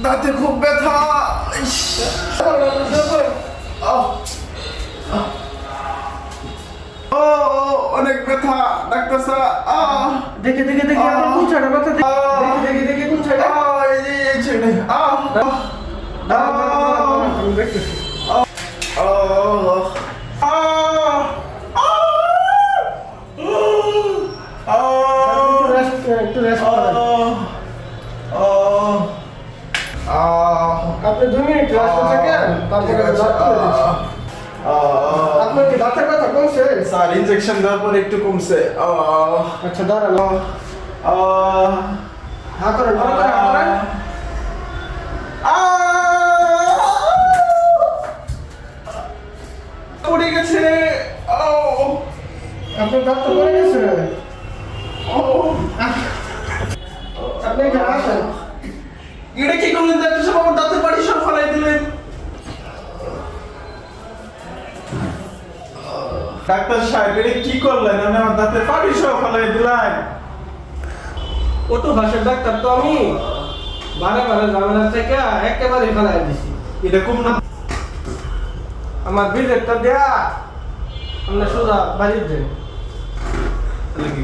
দাঁতে খুব ব্যথা। ইস, ও অনেক ব্যথা ডাক্তার স্যার। দেখে আপনার কোন সাইডে ব্যথা? দেখে কোন সাইডে? এই ছেড়ে আমি দেখতেছি। একটু রেস্ট করেন। আপনি 2 মিনিট রেস্ট থাকেন, তারপরে দাঁত খুলে দিচ্ছি। আপনার কি দাঁতের ব্যথা কমছে? স্যার ইনজেকশন দেওয়ার পর একটু কমছে। আচ্ছা দাঁড়ান। হ্যাঁ করেন, ভালো করে হাত করেন। পড়ে গেছে। আপনার দাঁত তো পড়ে গেছে। আপনি এখানে আসেন। এটা কি করলেন ডাক্তার সাহেব? আমার দাঁতের পাটি সব ফেলাই দিলেন। ডাক্তার সাহেব এটা কি করলেন? আপনি আমার দাঁতের পাটি সব ফেলাই দিলেন। কত ভাষার ডাক্তার তো আমি, বারে ঝামেলা থেকে একেবারে ফেলাই দিছি। এটা কোন না? আমার বিলেটটা দেয়া আমরা সোজা বাড়ির দেন। কি